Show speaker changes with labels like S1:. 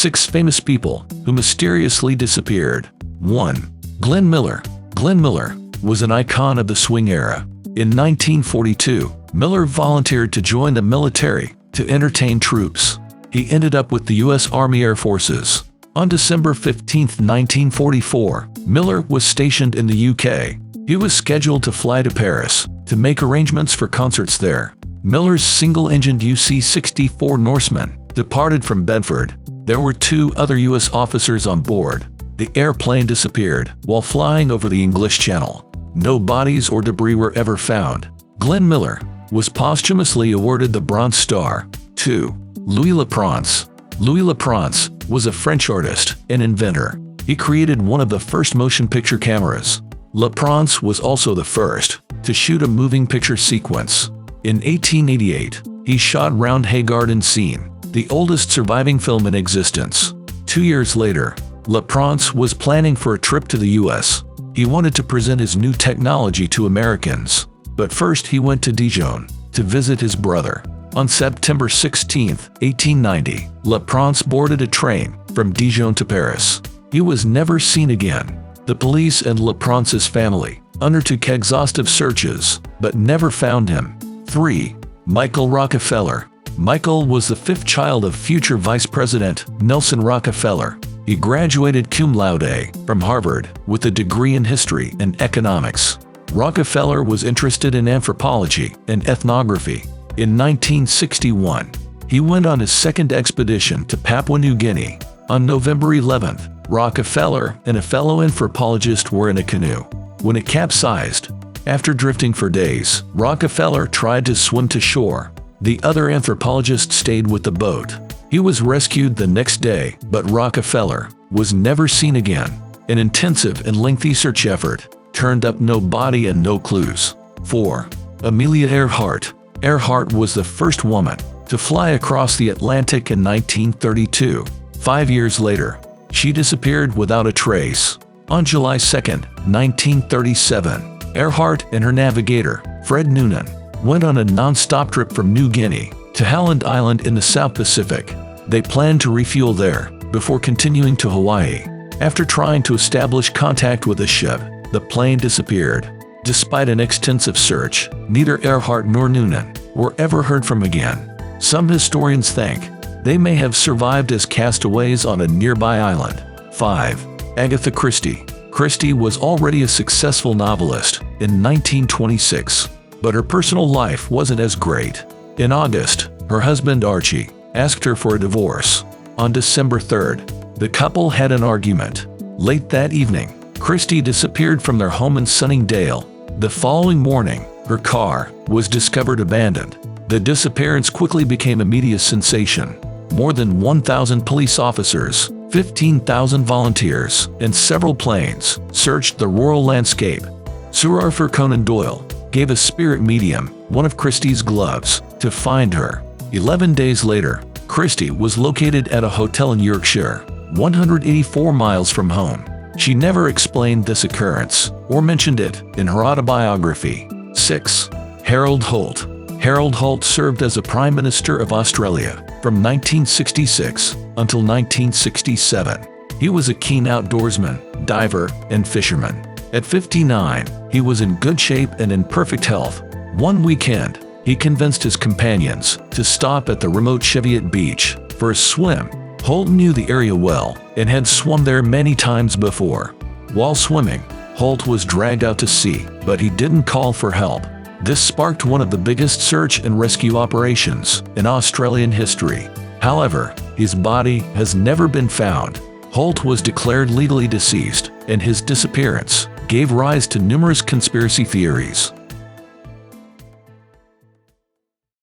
S1: 6 famous people who mysteriously disappeared. 1. Glenn Miller. Glenn Miller was an icon of the swing era. In 1942, Miller volunteered to join the military to entertain troops. He ended up with the U.S. Army Air Forces. On December 15, 1944, Miller was stationed in the UK. He was scheduled to fly to Paris to make arrangements for concerts there. Miller's single-engined UC-64 Norseman departed from Bedford. There were 2 other U.S. officers on board. The airplane disappeared while flying over the English Channel. No bodies or debris were ever found. Glenn Miller was posthumously awarded the Bronze Star. 2. Louis Laprince. Louis Laprince was a French artist and inventor. He created one of the first motion picture cameras. Laprince was also the first to shoot a moving picture sequence. In 1888, he shot Round Hay Garden Scene, the oldest surviving film in existence. 2 years later, Laprince was planning for a trip to the U.S. He wanted to present his new technology to Americans. But first he went to Dijon to visit his brother. On September 16, 1890, Laprince boarded a train from Dijon to Paris. He was never seen again. The police and Laprince's family undertook exhaustive searches, but never found him. 3. Michael Rockefeller. Michael was the 5th child of future Vice President Nelson Rockefeller. He graduated cum laude from Harvard with a degree in history and economics. Rockefeller was interested in anthropology and ethnography. In 1961, he went on his 2nd expedition to Papua New Guinea. On November 11th, Rockefeller and a fellow anthropologist were in a canoe when it capsized. After drifting for days, Rockefeller tried to swim to shore. The other anthropologist stayed with the boat. He was rescued the next day, but Rockefeller was never seen again. An intensive and lengthy search effort turned up no body and no clues. 4. Amelia Earhart. Earhart was the first woman to fly across the Atlantic in 1932. 5 years later, she disappeared without a trace. On July 2, 1937, Earhart and her navigator, Fred Noonan, went on a non-stop trip from New Guinea to Howland Island in the South Pacific. They planned to refuel there before continuing to Hawaii. After trying to establish contact with the ship, the plane disappeared. Despite an extensive search, neither Earhart nor Noonan were ever heard from again. Some historians think they may have survived as castaways on a nearby island. 5. Agatha Christie. Christie was already a successful novelist in 1926, but her personal life wasn't as great. In August, her husband Archie asked her for a divorce. On December 3rd, the couple had an argument. Late that evening, Christie disappeared from their home in Sunningdale. The following morning, her car was discovered abandoned. The disappearance quickly became a media sensation. More than 1,000 police officers, 15,000 volunteers, and several planes searched the rural landscape. Sir Arthur Conan Doyle gave a spirit medium one of Christie's gloves to find her. 11 days later, Christie was located at a hotel in Yorkshire, 184 miles from home. She never explained this occurrence or mentioned it in her autobiography. 6. Harold Holt. Harold Holt served as a Prime Minister of Australia from 1966 until 1967. He was a keen outdoorsman, diver, and fisherman. At 59, he was in good shape and in perfect health. One weekend, he convinced his companions to stop at the remote Cheviot Beach for a swim. Holt knew the area well and had swum there many times before. While swimming, Holt was dragged out to sea, but he didn't call for help. This sparked one of the biggest search and rescue operations in Australian history. However, his body has never been found. Holt was declared legally deceased, and his disappearance gave rise to numerous conspiracy theories.